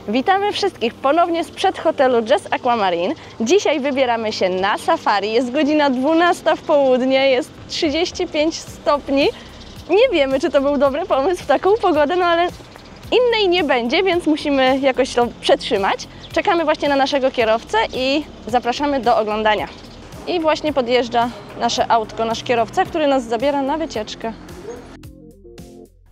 Witamy wszystkich ponownie sprzed hotelu Jazz Aquamarine. Dzisiaj wybieramy się na safari. Jest godzina 12 w południe, jest 35 stopni. Nie wiemy, czy to był dobry pomysł w taką pogodę, no ale innej nie będzie, więc musimy jakoś to przetrzymać. Czekamy właśnie na naszego kierowcę i zapraszamy do oglądania. I właśnie podjeżdża nasze autko, nasz kierowca, który nas zabiera na wycieczkę.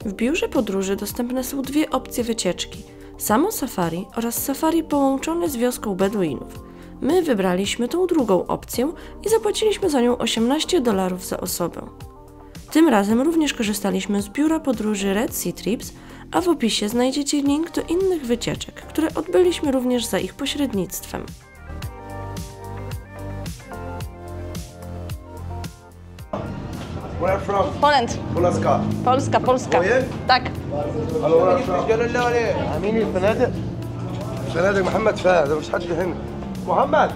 W biurze podróży dostępne są dwie opcje wycieczki. Samo safari oraz safari połączone z wioską Beduinów. My wybraliśmy tą drugą opcję i zapłaciliśmy za nią $18 za osobę. Tym razem również korzystaliśmy z biura podróży Red Sea Trips, a w opisie znajdziecie link do innych wycieczek, które odbyliśmy również za ich pośrednictwem. Where are you from? Poland. Polska. Polska. Oje? Tak. Hello, where are you from? أمين الفنادق. فنادق محمد فهد، ده مش حد هنا. محمد.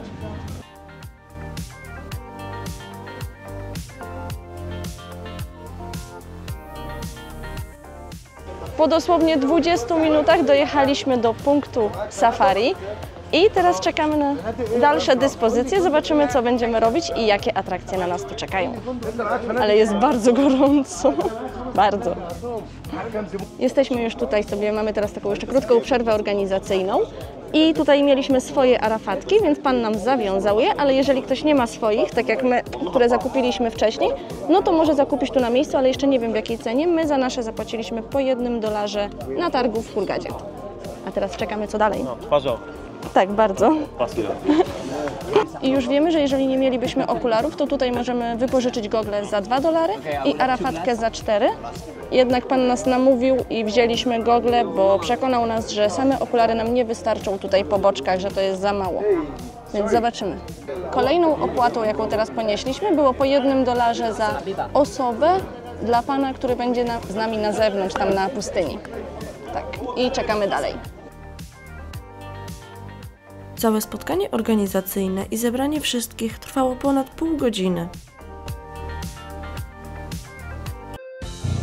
Po dosłownie 20 minutach dojechaliśmy do punktu safari i teraz czekamy na dalsze dyspozycje. Zobaczymy, co będziemy robić i jakie atrakcje na nas tu czekają. Ale jest bardzo gorąco. Bardzo. Jesteśmy już tutaj sobie, mamy teraz taką jeszcze krótką przerwę organizacyjną i tutaj mieliśmy swoje arafatki, więc pan nam zawiązał je, ale jeżeli ktoś nie ma swoich, tak jak my, które zakupiliśmy wcześniej, no to może zakupić tu na miejscu, ale jeszcze nie wiem w jakiej cenie. My za nasze zapłaciliśmy po $1 na targu w Hurgadzie. A teraz czekamy, co dalej. No, twarzo. Tak, bardzo. Pasuje. I już wiemy, że jeżeli nie mielibyśmy okularów, to tutaj możemy wypożyczyć gogle za $2 i arafatkę za 4. Jednak pan nas namówił i wzięliśmy gogle, bo przekonał nas, że same okulary nam nie wystarczą tutaj po boczkach, że to jest za mało. Więc zobaczymy. Kolejną opłatą, jaką teraz ponieśliśmy, było po $1 za osobę dla pana, który będzie z nami na zewnątrz, tam na pustyni. Tak. I czekamy dalej. Całe spotkanie organizacyjne i zebranie wszystkich trwało ponad pół godziny.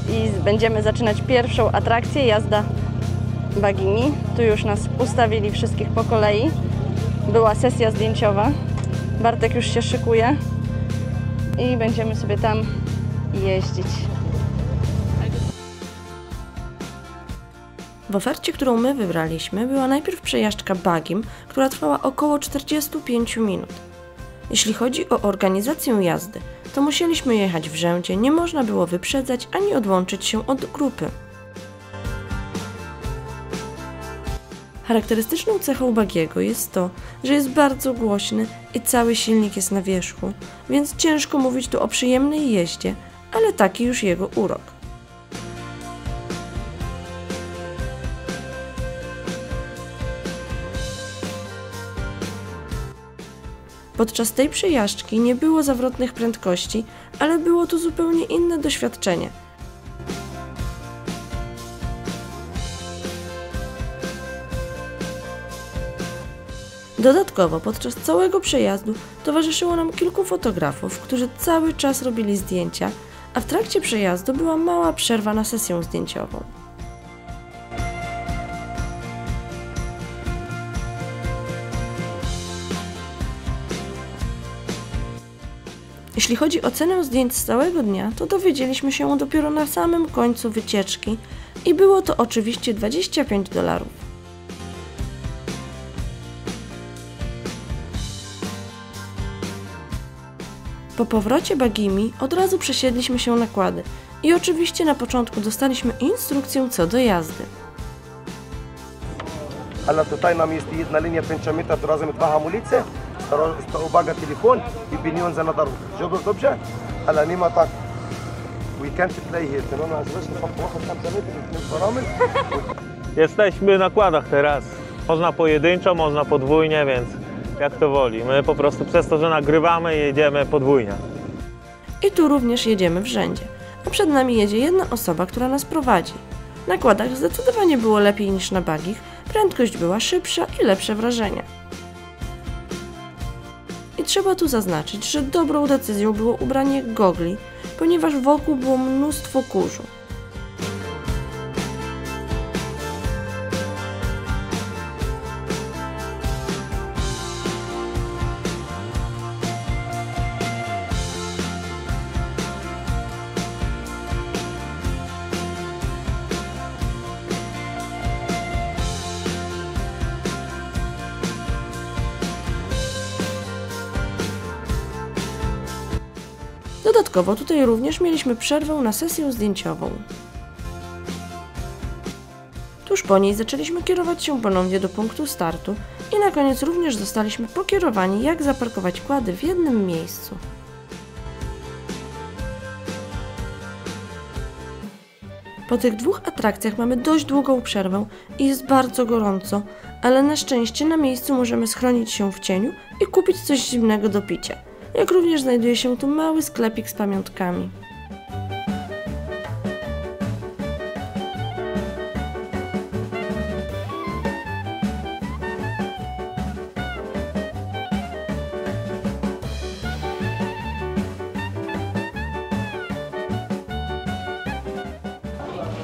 I będziemy zaczynać pierwszą atrakcję, jazda bagimi. Tu już nas ustawili wszystkich po kolei. Była sesja zdjęciowa. Bartek już się szykuje i będziemy sobie tam jeździć. W ofercie, którą my wybraliśmy, była najpierw przejażdżka bagim, która trwała około 45 minut. Jeśli chodzi o organizację jazdy, to musieliśmy jechać w rzędzie, nie można było wyprzedzać ani odłączyć się od grupy. Charakterystyczną cechą bagiego jest to, że jest bardzo głośny i cały silnik jest na wierzchu, więc ciężko mówić tu o przyjemnej jeździe, ale taki już jego urok. Podczas tej przejażdżki nie było zawrotnych prędkości, ale było to zupełnie inne doświadczenie. Dodatkowo podczas całego przejazdu towarzyszyło nam kilku fotografów, którzy cały czas robili zdjęcia, a w trakcie przejazdu była mała przerwa na sesję zdjęciową. Jeśli chodzi o cenę zdjęć z całego dnia, to dowiedzieliśmy się dopiero na samym końcu wycieczki i było to oczywiście $25. Po powrocie bagimi od razu przesiedliśmy się na kłady i oczywiście na początku dostaliśmy instrukcję co do jazdy. هلا tutaj nam jest jedna linia 5 metrów, to razem dwa hamulce. Uwaga, telefon i pieniądze na drodze. Żeby dobrze? Ale nie ma tak. We can't play here. To no, zresztą pochod 5 metrów, Jesteśmy na kładach teraz. Można pojedynczo, można podwójnie, więc jak to woli. My po prostu przez to, że nagrywamy, jedziemy podwójnie. I tu również jedziemy w rzędzie. A przed nami jedzie jedna osoba, która nas prowadzi. Na kładach zdecydowanie było lepiej niż na bagich, prędkość była szybsza i lepsze wrażenia. I trzeba tu zaznaczyć, że dobrą decyzją było ubranie gogli, ponieważ wokół było mnóstwo kurzu. Dodatkowo tutaj również mieliśmy przerwę na sesję zdjęciową. Tuż po niej zaczęliśmy kierować się ponownie do punktu startu i na koniec również zostaliśmy pokierowani, jak zaparkować quady w jednym miejscu. Po tych 2 atrakcjach mamy dość długą przerwę i jest bardzo gorąco, ale na szczęście na miejscu możemy schronić się w cieniu i kupić coś zimnego do picia. Jak również znajduje się tu mały sklepik z pamiątkami.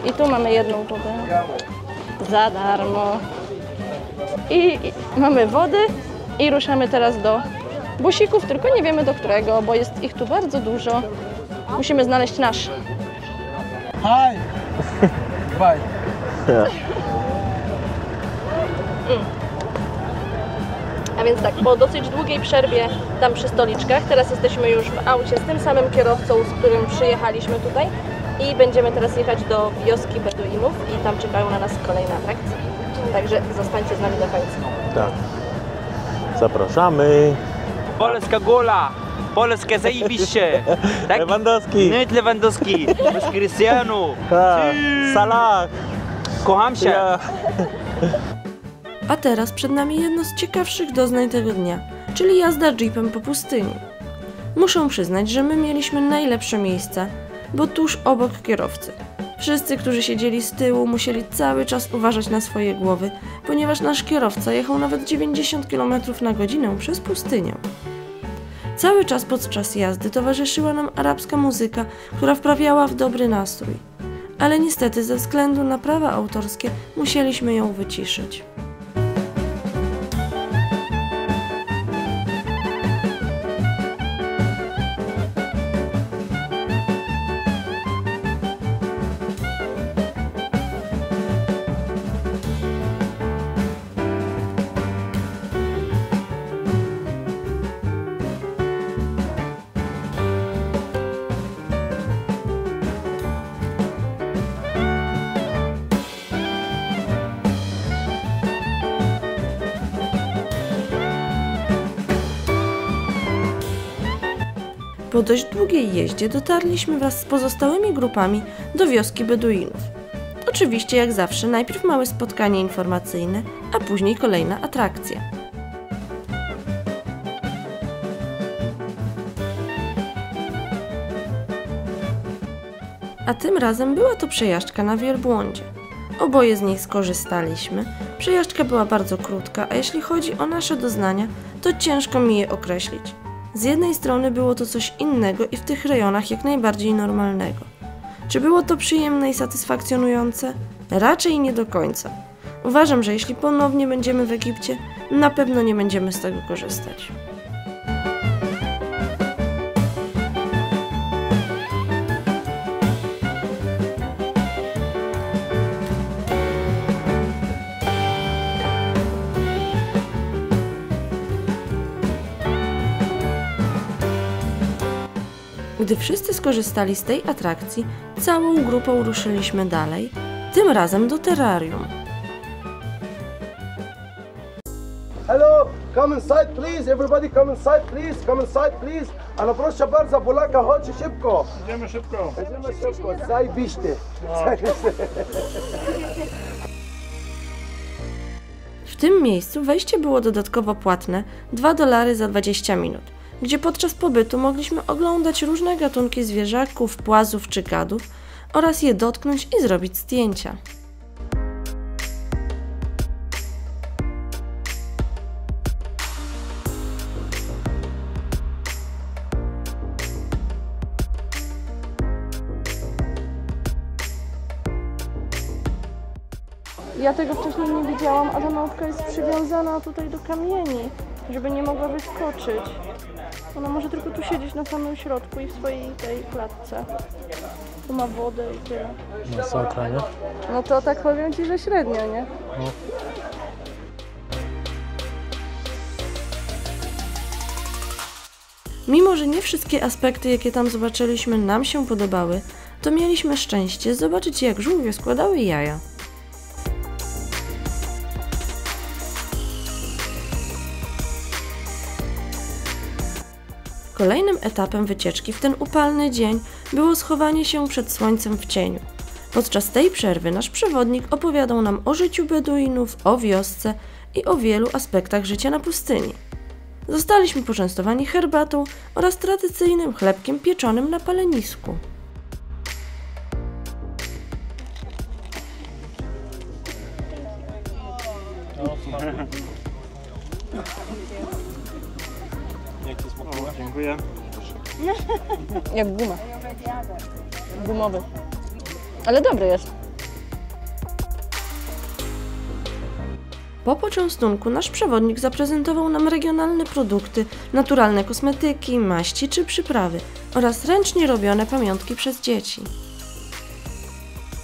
I tu mamy jedną wodę za darmo. I mamy wody i ruszamy teraz do busików, tylko nie wiemy do którego, bo jest ich tu bardzo dużo. Musimy znaleźć nasz. Hi. Bye. A więc tak, po dosyć długiej przerwie tam przy stoliczkach, teraz jesteśmy już w aucie z tym samym kierowcą, z którym przyjechaliśmy tutaj i będziemy teraz jechać do wioski Beduinów i tam czekają na nas kolejne atrakcje. Także zostańcie z nami do końca. Tak. Zapraszamy. Polska gola! Polskie zajebiście! Tak? Lewandowski. Nawet Lewandowski! Z Cristiano! Tak. Salah. Kocham się! Ja. A teraz przed nami jedno z ciekawszych doznań tego dnia, czyli jazda jeepem po pustyni. Muszę przyznać, że my mieliśmy najlepsze miejsca, bo tuż obok kierowcy. Wszyscy, którzy siedzieli z tyłu, musieli cały czas uważać na swoje głowy, ponieważ nasz kierowca jechał nawet 90 km/h przez pustynię. Cały czas podczas jazdy towarzyszyła nam arabska muzyka, która wprawiała w dobry nastrój. Ale niestety ze względu na prawa autorskie musieliśmy ją wyciszyć. Po dość długiej jeździe dotarliśmy wraz z pozostałymi grupami do wioski Beduinów. Oczywiście, jak zawsze, najpierw małe spotkanie informacyjne, a później kolejna atrakcja. A tym razem była to przejażdżka na wielbłądzie. Oboje z niej skorzystaliśmy. Przejażdżka była bardzo krótka, a jeśli chodzi o nasze doznania, to ciężko mi je określić. Z jednej strony było to coś innego i w tych rejonach jak najbardziej normalnego. Czy było to przyjemne i satysfakcjonujące? Raczej nie do końca. Uważam, że jeśli ponownie będziemy w Egipcie, na pewno nie będziemy z tego korzystać. Gdy wszyscy skorzystali z tej atrakcji, całą grupą ruszyliśmy dalej, tym razem do terrarium. Hello, come inside please, everybody come inside please. Ale proszę bardzo, Polaka, chodźcie szybko. Idziemy szybko. Zajebiście. W tym miejscu wejście było dodatkowo płatne $2 za 20 minut, gdzie podczas pobytu mogliśmy oglądać różne gatunki zwierzaków, płazów czy gadów oraz je dotknąć i zrobić zdjęcia. Ja tego wcześniej nie widziałam, a ta małpka jest przywiązana tutaj do kamieni, żeby nie mogła wyskoczyć. Ona może tylko tu siedzieć na samym środku i w swojej tej klatce. Tu ma wodę i tyle. Masakra, nie? No to tak powiem Ci, że średnio, nie? No. Mimo że nie wszystkie aspekty, jakie tam zobaczyliśmy, nam się podobały, to mieliśmy szczęście zobaczyć, jak żółwie składały jaja. Kolejnym etapem wycieczki w ten upalny dzień było schowanie się przed słońcem w cieniu. Podczas tej przerwy nasz przewodnik opowiadał nam o życiu Beduinów, o wiosce i o wielu aspektach życia na pustyni. Zostaliśmy poczęstowani herbatą oraz tradycyjnym chlebkiem pieczonym na palenisku. Dziękuję. Jak guma. Gumowy. Ale dobry jest. Po poczęstunku nasz przewodnik zaprezentował nam regionalne produkty, naturalne kosmetyki, maści czy przyprawy oraz ręcznie robione pamiątki przez dzieci.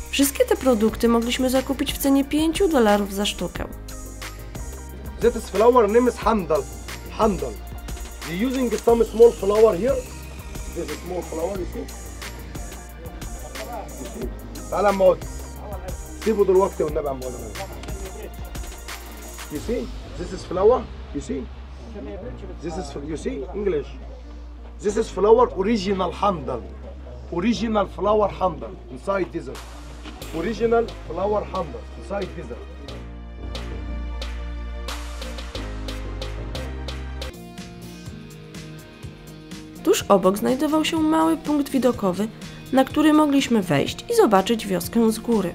Wszystkie te produkty mogliśmy zakupić w cenie $5 za sztukę. That is flower name is handal. Handal. You're using some small flower here. This is small flower, you see? تعال عم سيبوا دلوقتي والنبي عم You see? This is flower. You see? This is, you see? English. This is flower original handal. Original flower handal inside desert. Original flower handal inside desert. Tuż obok znajdował się mały punkt widokowy, na który mogliśmy wejść i zobaczyć wioskę z góry.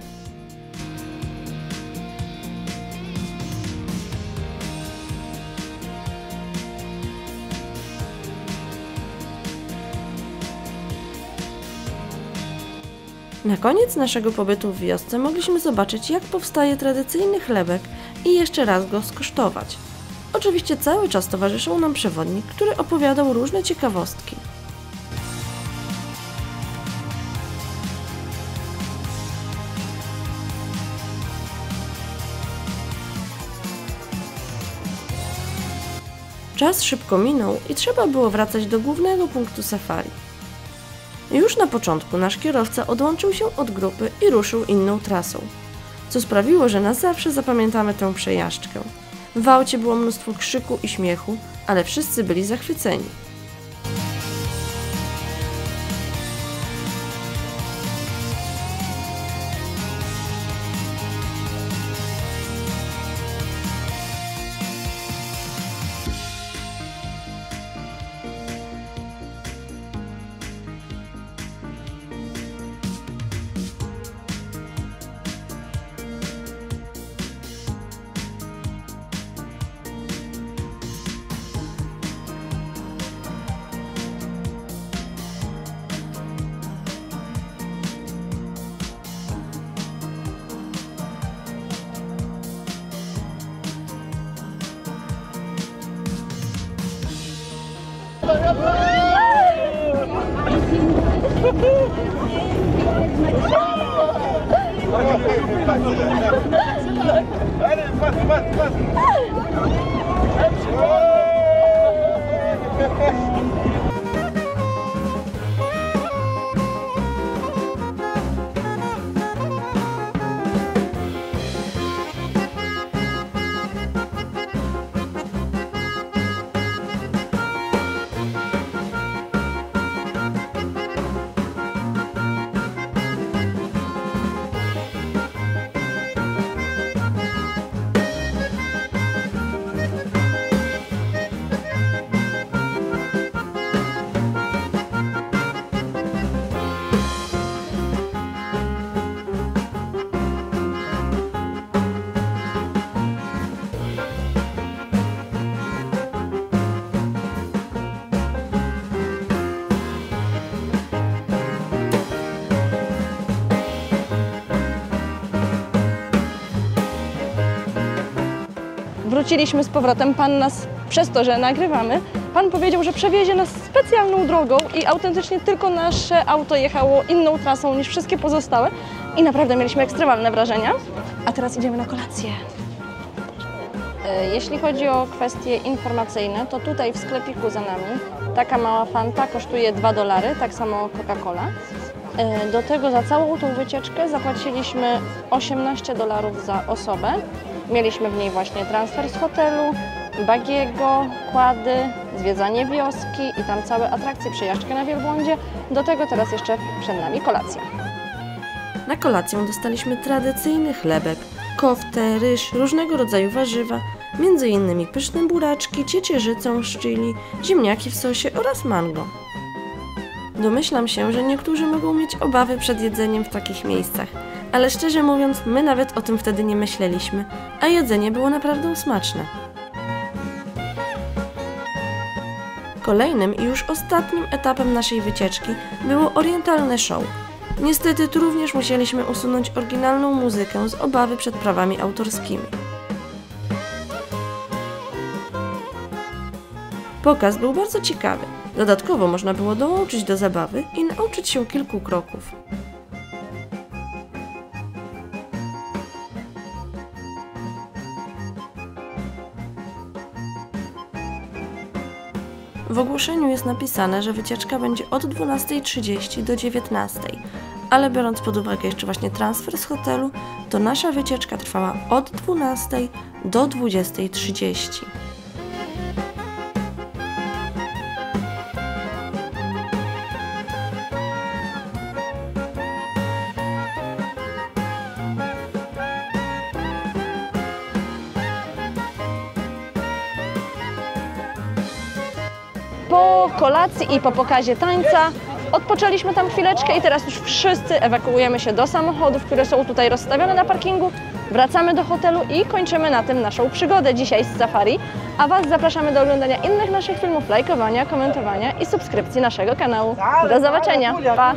Na koniec naszego pobytu w wiosce mogliśmy zobaczyć, jak powstaje tradycyjny chlebek i jeszcze raz go skosztować. Oczywiście cały czas towarzyszył nam przewodnik, który opowiadał różne ciekawostki. Czas szybko minął i trzeba było wracać do głównego punktu safari. Już na początku nasz kierowca odłączył się od grupy i ruszył inną trasą, co sprawiło, że na zawsze zapamiętamy tę przejażdżkę. W aucie było mnóstwo krzyku i śmiechu, ale wszyscy byli zachwyceni. Wróciliśmy z powrotem, pan nas, przez to, że nagrywamy, pan powiedział, że przewiezie nas specjalną drogą i autentycznie tylko nasze auto jechało inną trasą niż wszystkie pozostałe i naprawdę mieliśmy ekstremalne wrażenia. A teraz idziemy na kolację. Jeśli chodzi o kwestie informacyjne, to tutaj w sklepiku za nami taka mała Fanta kosztuje $2, tak samo Coca-Cola. Do tego za całą tą wycieczkę zapłaciliśmy $18 za osobę. Mieliśmy w niej właśnie transfer z hotelu, bagiego, kłady, zwiedzanie wioski i tam całe atrakcje, przejażdżkę na wielbłądzie. Do tego teraz jeszcze przed nami kolacja. Na kolację dostaliśmy tradycyjny chlebek, koftę, ryż, różnego rodzaju warzywa, m.in. pyszne buraczki, ciecierzycę z chili, ziemniaki w sosie oraz mango. Domyślam się, że niektórzy mogą mieć obawy przed jedzeniem w takich miejscach, ale szczerze mówiąc, my nawet o tym wtedy nie myśleliśmy, a jedzenie było naprawdę smaczne. Kolejnym i już ostatnim etapem naszej wycieczki było orientalne show. Niestety tu również musieliśmy usunąć oryginalną muzykę z obawy przed prawami autorskimi. Pokaz był bardzo ciekawy. Dodatkowo można było dołączyć do zabawy i nauczyć się kilku kroków. W ogłoszeniu jest napisane, że wycieczka będzie od 12:30 do 19:00, ale biorąc pod uwagę jeszcze właśnie transfer z hotelu, to nasza wycieczka trwała od 12:00 do 20:30. Po kolacji i po pokazie tańca odpoczęliśmy tam chwileczkę i teraz już wszyscy ewakuujemy się do samochodów, które są tutaj rozstawione na parkingu. Wracamy do hotelu i kończymy na tym naszą przygodę dzisiaj z safari. A Was zapraszamy do oglądania innych naszych filmów, lajkowania, komentowania i subskrypcji naszego kanału. Do zobaczenia! Pa!